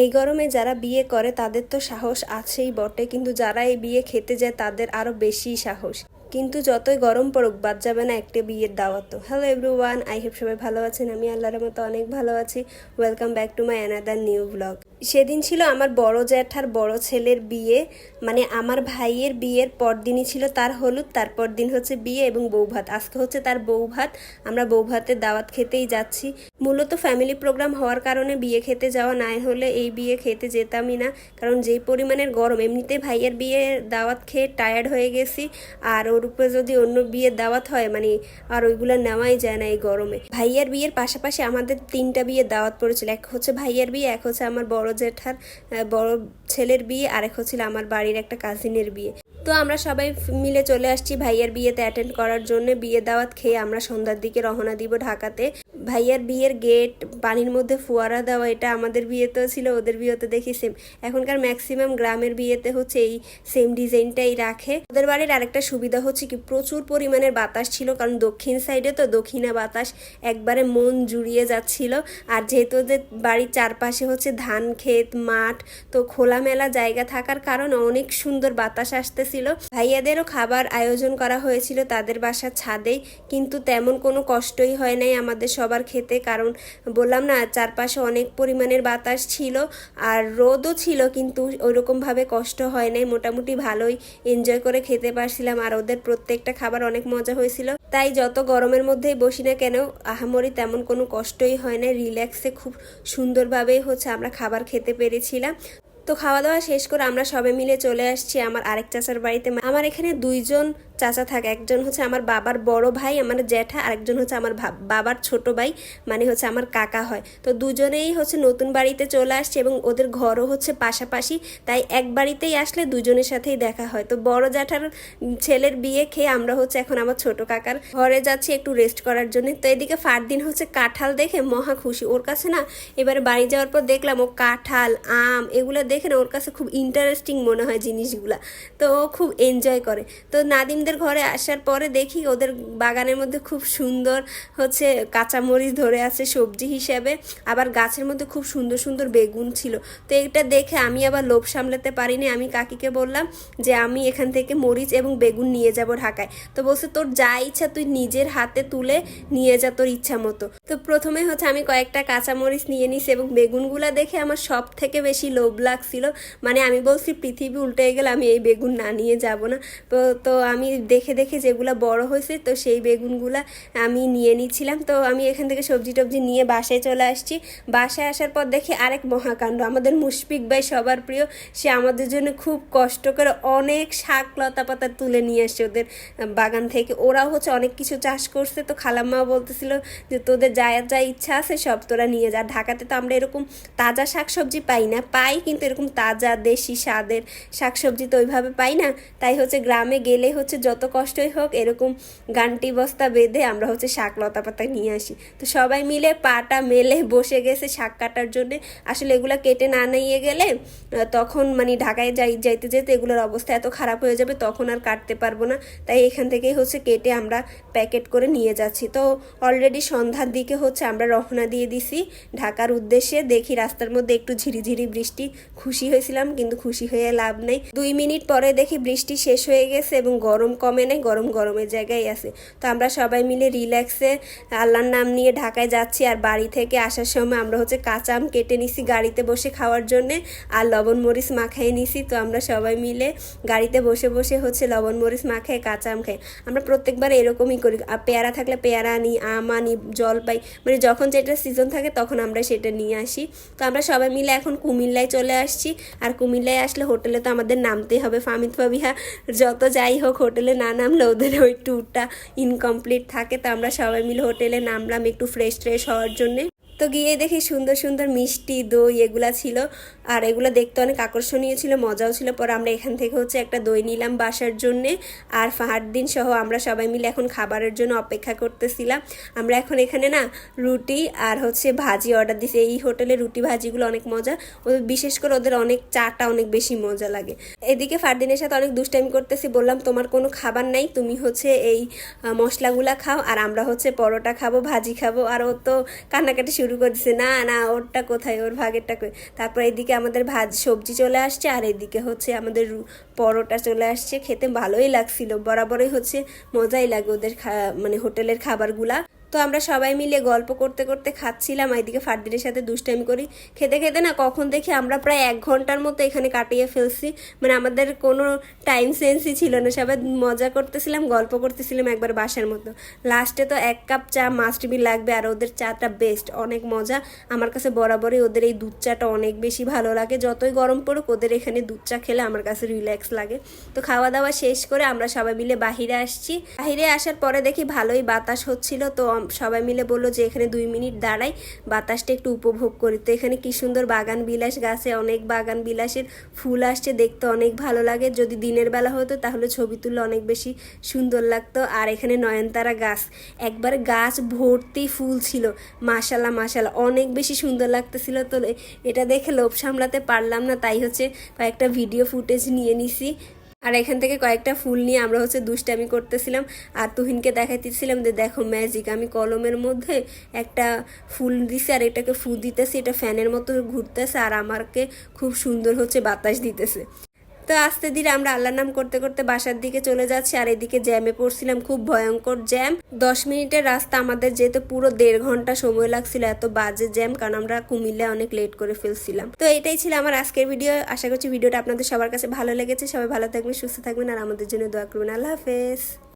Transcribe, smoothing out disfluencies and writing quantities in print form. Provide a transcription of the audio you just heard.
এই গরমে যারা বিয়ে করে তাদের তো সাহস আছেই বটে, কিন্তু যারা এই বিয়ে খেতে যায় তাদের আরো বেশি সাহস। কিন্তু যতই গরম পড়ুক বাদ যাবে না একটা বিয়ের দাওয়াতও। হ্যালো এভরিওয়ান, আই হোপ সবাই ভালো আছেন। আমি আল্লাহর মতো অনেক ভালো আছি। Welcome back to my another new blog. সেদিন ছিল আমার বড় জ্যাঠার বড় ছেলের বিয়ে, মানে আমার ভাইয়ের বিয়ের পরদিনই ছিল তার হলুদ, তারপর দিন হচ্ছে বিয়ে এবং বৌভাত। আজকে হচ্ছে তার বৌভাত, আমরা বৌভাতের দাওয়াত খেতেই যাচ্ছি। মূলত ফ্যামিলি প্রোগ্রাম হওয়ার কারণে বিয়ে খেতে যাওয়া নাই হলে এই বিয়ে খেতে যেতামই না, কারণ যেই পরিমাণের গরম, এমনিতে ভাইয়ের বিয়ে দাওয়াত খেয়ে টায়ার্ড হয়ে গেছি, আর ওর উপরে যদি অন্য বিয়ের দাওয়াত হয় মানে আর ওইগুলো নেওয়াই যায় না এই গরমে। ভাইয়ের বিয়ের পাশাপাশি আমাদের 3টা বিয়ের দাওয়াত পড়েছিল। এক হচ্ছে ভাইয়ের বিয়ে, এক হচ্ছে আমার বড় জেঠার বড় ছেলের বিয়ে, আরেক হচ্ছিল আমার বাড়ির একটা কাজিনের বিয়ে। তো আমরা সবাই মিলে চলে আসছি ভাইয়ের বিয়েতে অ্যাটেন্ড করার জন্য। বিয়ে দাওয়াত খেয়ে আমরা সন্ধ্যার দিকে রওনা দিব ঢাকাতে। ভাইয়ার বিয়ের গেট পানির মধ্যে ফোয়ারা দেওয়া, এটা আমাদের বিয়েতেও ছিল, ওদের বিয়েতে দেখি সেম। এখনকার ম্যাক্সিমাম গ্রামের বিয়েতে হচ্ছে এই সেম ডিজাইনটাই রাখে। ওদের বাড়ির আরেকটা সুবিধা হচ্ছে কি প্রচুর পরিমাণের বাতাস ছিল, কারণ দক্ষিণ সাইডে তো দক্ষিণা বাতাস একবারে মন জুড়িয়ে যাচ্ছিল। আর যেহেতু ওদের বাড়ির চারপাশে হচ্ছে ধান ক্ষেত মাঠ, তো খোলামেলা জায়গা থাকার কারণে অনেক সুন্দর বাতাস আসতেছিল। ভাইয়াদেরও খাবার আয়োজন করা হয়েছিল তাদের বাসার ছাদেই, কিন্তু তেমন কোনো কষ্টই হয় নাই আমাদের সবার খেতে, কারণ বললাম না চারপাশে অনেক পরিমাণের বাতাস ছিল আর রোদও ছিল, কিন্তু ওইরকমভাবে কষ্ট হয় নাই। মোটামুটি ভালোই এনজয় করে খেতে পারছিলাম, আর ওদের প্রত্যেকটা খাবার অনেক মজা হয়েছিল। তাই যত গরমের মধ্যেই বসি না কেন আহামরি তেমন কোনো কষ্টই হয় না, রিল্যাক্সে খুব সুন্দরভাবেই হচ্ছে আমরা খাবার খেতে পেরেছিলাম। তো খাওয়া দাওয়া শেষ করে আমরা সবাই মিলে চলে আসছি আমার আরেক চাচার বাড়িতে। আমার এখানে 2জন চাচা থাকে, একজন হচ্ছে আমার বাবার বড় ভাই আমার জ্যাঠা, আরেকজন হচ্ছে আমার বাবার ছোট ভাই, মানে হচ্ছে আমার কাকা হয়। তো দুজনেই হচ্ছে নতুন বাড়িতে চলে আসছে এবং ওদের ঘরও হচ্ছে পাশাপাশি, তাই এক বাড়িতেই আসলে দুজনের সাথেই দেখা হয়। তো বড় জ্যাঠার ছেলের বিয়ে খেয়ে আমরা হচ্ছে এখন আমার ছোট কাকার ঘরে যাচ্ছি একটু রেস্ট করার জন্য। তো এদিকে ফারদিন হচ্ছে কাঁঠাল দেখে মহা খুশি। ওর কাছে না এবারে বাড়ি যাওয়ার পর দেখলাম ও কাঁঠাল আম এগুলো দেখে না ওর কাছে খুব ইন্টারেস্টিং মনে হয় জিনিসগুলা, তো ও খুব এনজয় করে। তো নাদিমদের ঘরে আসার পরে দেখি ওদের বাগানের মধ্যে খুব সুন্দর হচ্ছে কাঁচামরিচ ধরে আছে সবজি হিসেবে, আবার গাছের মধ্যে খুব সুন্দর সুন্দর বেগুন ছিল। তো এটা দেখে আমি আবার লোভ সামলাতে পারিনি, আমি কাকিকে বললাম যে আমি এখান থেকে মরিচ এবং বেগুন নিয়ে যাব ঢাকায়। তো বলছে তোর যা ইচ্ছা তুই নিজের হাতে তুলে নিয়ে যা তোর ইচ্ছা মতো। তো প্রথমে হচ্ছে আমি কয়েকটা কাঁচামরিচ নিয়ে নিছি এবং বেগুনগুলা দেখে আমার সব থেকে বেশি লোভ লাগছিল, মানে আমি বলছি পৃথিবী উল্টে গেলে আমি এই বেগুন না নিয়ে যাব না। তো আমি দেখে দেখে যেগুলা বড় হয়েছে তো সেই বেগুনগুলা আমি নিয়ে নিচ্ছিলাম। তো আমি এখান থেকে সবজি টবজি নিয়ে বাসায় চলে আসছি। বাসায় আসার পর দেখি আরেক মহাকাণ্ড, আমাদের মুশফিক ভাই সবার প্রিয়, সে আমাদের জন্য খুব কষ্ট করে অনেক শাক লতা পাতা তুলে নিয়ে আসছে ওদের বাগান থেকে। ওরাও হচ্ছে অনেক কিছু চাষ করছে, তো খালাম্মাও বলতেছিল যে তোদের যা যা ইচ্ছা আছে সব তোরা নিয়ে যা। ঢাকাতে তো আমরা এরকম তাজা শাকসবজি পাই না, পাই কিন্তু এরকম তাজা দেশি স্বাদের শাকসবজি তো ওইভাবে পাই না। তাই হচ্ছে গ্রামে গেলে হচ্ছে যত কষ্টই হোক এরকম গান্টি বস্তা বেঁধে আমরা হচ্ছে শাক লতা পাতা নিয়ে আসি। তো সবাই মিলে পাটা মেলে বসে গেছে শাক কাটার জন্যে। আসলে এগুলো কেটে না নিয়ে গেলে তখন মানে ঢাকায় যাইতে যেতে এগুলোর অবস্থা এত খারাপ হয়ে যাবে, তখন আর কাটতে পারবো না। তাই এখান থেকেই হচ্ছে কেটে আমরা প্যাকেট করে নিয়ে যাচ্ছি। তো অলরেডি সন্ধ্যার দিকে হচ্ছে আমরা রওনা দিয়ে দিছি ঢাকার উদ্দেশ্যে। দেখি রাস্তার মধ্যে একটু ঝিরিঝিরি বৃষ্টি, খুশি হয়েছিলাম কিন্তু খুশি হয়ে লাভ নেই। 2 মিনিট পরে দেখি বৃষ্টি শেষ হয়ে গেছে এবং গরম কমে নেই, গরম গরমের জায়গায় আছে। তো আমরা সবাই মিলে রিল্যাক্সে আল্লাহর নাম নিয়ে ঢাকায় যাচ্ছি। আর বাড়ি থেকে আসার সময় আমরা হচ্ছে কাঁচা আম কেটে নিছি গাড়িতে বসে খাওয়ার জন্যে, আর লবণ মরিচ মাখাই নিছি। তো আমরা সবাই মিলে গাড়িতে বসে বসে হচ্ছে লবণ মরিচ মাখাই কাঁচা আম খাই। আমরা প্রত্যেকবার এরকমই করি, পেয়ারা থাকলে পেয়ারা আনি, আম আনি, জলপাই, মানে যখন যেটা সিজন থাকে তখন আমরা সেটা নিয়ে আসি। তো আমরা সবাই মিলে এখন কুমিল্লায় চলে আসছি। আর কুমিল্লায় আসলে হোটেলে তো আমাদের নামতেই হবে। ফামিদ ফাবিহা যত যাই হোক হোটেলে না নামলে ওদের ওই ট্যুরটা ইনকমপ্লিট থাকে। তো আমরা সবাই মিলে হোটেলে নামলাম একটু ফ্রেশ হওয়ার জন্যে। তো গিয়ে দেখি সুন্দর সুন্দর মিষ্টি দই এগুলা ছিল। আর এগুলো দেখতে অনেক আকর্ষণীয় ছিল, মজাও ছিল। পরে আমরা এখান থেকে হচ্ছে একটা দই নিলাম বাসার জন্যে। আর ফাহাদ্দিন সহ আমরা সবাই মিলে এখন খাবারের জন্য অপেক্ষা করতেছিলাম। আমরা এখন এখানে না রুটি আর হচ্ছে ভাজি অর্ডার দিছি। এই হোটেলে রুটি ভাজিগুলো অনেক মজা, বিশেষ করে ওদের অনেক চাটা অনেক বেশি মজা লাগে। এদিকে ফারদিনের সাথে অনেক দুষ্টামি করতেছি, বললাম তোমার কোনো খাবার নাই, তুমি হচ্ছে এই মশলাগুলা খাও আর আমরা হচ্ছে পরোটা খাবো, ভাজি খাবো। আর ও তো কান্নাকাটি শুরু করে দিচ্ছে, না না ওরটা কোথায়, ওর ভাগেরটা কই। তারপর এদিকে আমাদের সবজি চলে আসছে আর এদিকে হচ্ছে আমাদের পরোটা চলে আসছে। খেতে ভালোই লাগছিল, বরাবরই হচ্ছে মজাই লাগে ওদের মানে হোটেলের খাবারগুলা। তো আমরা সবাই মিলে গল্প করতে করতে খাচ্ছিলাম, এইদিকে ফারদিনের সাথে দুষ্টামি করি। খেতে খেতে না কখন দেখি আমরা প্রায় 1 ঘন্টার মতো এখানে কাটিয়ে ফেলছি। মানে আমাদের কোনো টাইম সেন্সই ছিল না, সবাই মজা করতেছিলাম, গল্প করতেছিলাম একবার বাসার মতো। লাস্টে তো 1 কাপ চা মাস্ট বি লাগবে, আর ওদের চাটা বেস্ট, অনেক মজা। আমার কাছে বরাবরই ওদের এই দুধ চাটা অনেক বেশি ভালো লাগে। যতই গরম পড়ুক ওদের এখানে দুধ চা খেলে আমার কাছে রিল্যাক্স লাগে। তো খাওয়া দাওয়া শেষ করে আমরা সবাই মিলে বাহিরে আসছি। বাহিরে আসার পরে দেখি ভালোই বাতাস হচ্ছিল, তো সবাই মিলে বললো যে এখানে 2 মিনিট দাঁড়াই, বাতাসটা একটু উপভোগ করি। তো এখানে কি সুন্দর বাগান বিলাস, গাছে অনেক বাগান বিলাসের ফুল আসছে, দেখতে অনেক ভালো লাগে। যদি দিনের বেলা হতো তাহলে ছবি তুললে অনেক বেশি সুন্দর লাগতো। আর এখানে নয়নতারা গাছ, একবার গাছ ভর্তি ফুল ছিল, মাশাল্লাহ মাশাল্লাহ অনেক বেশি সুন্দর লাগতেছিল। তো এটা দেখে লোভ সামলাতে পারলাম না, তাই হচ্ছে কয়েকটা ভিডিও ফুটেজ নিয়ে নিছি। আর এখান থেকে কয়েকটা ফুল নিয়ে আমরা হচ্ছে দুষ্টামি করতেছিলাম আর তুহিনকে দেখাইতেছিলাম যে দেখো ম্যাজিক, আমি কলমের মধ্যে একটা ফুল দিছি আর এটাকে ফু দিতেছি, এটা ফ্যানের মতো ঘুরতেছে আর আমাকে খুব সুন্দর হচ্ছে বাতাস দিতেছে। তো আস্তে ধীরে আমরা আল্লাহর নাম করতে করতে বাসার দিকে চলে যাচ্ছি। আর এদিকে জ্যামে পড়ছিলাম, খুব ভয়ঙ্কর জ্যাম। 10 মিনিটের রাস্তা আমাদের যেতে পুরো 1.5 ঘন্টা সময় লাগছিল, এত বাজে জ্যাম, কারণ আমরা কুমিল্লায় অনেক লেট করে ফেলছিলাম। তো এটাই ছিল আমার আজকের ভিডিও। আশা করছি ভিডিওটা আপনাদের সবার কাছে ভালো লেগেছে। সবাই ভালো থাকবেন, সুস্থ থাকবেন আর আমাদের জন্য দোয়া করবেন। আল্লাহ হাফেজ।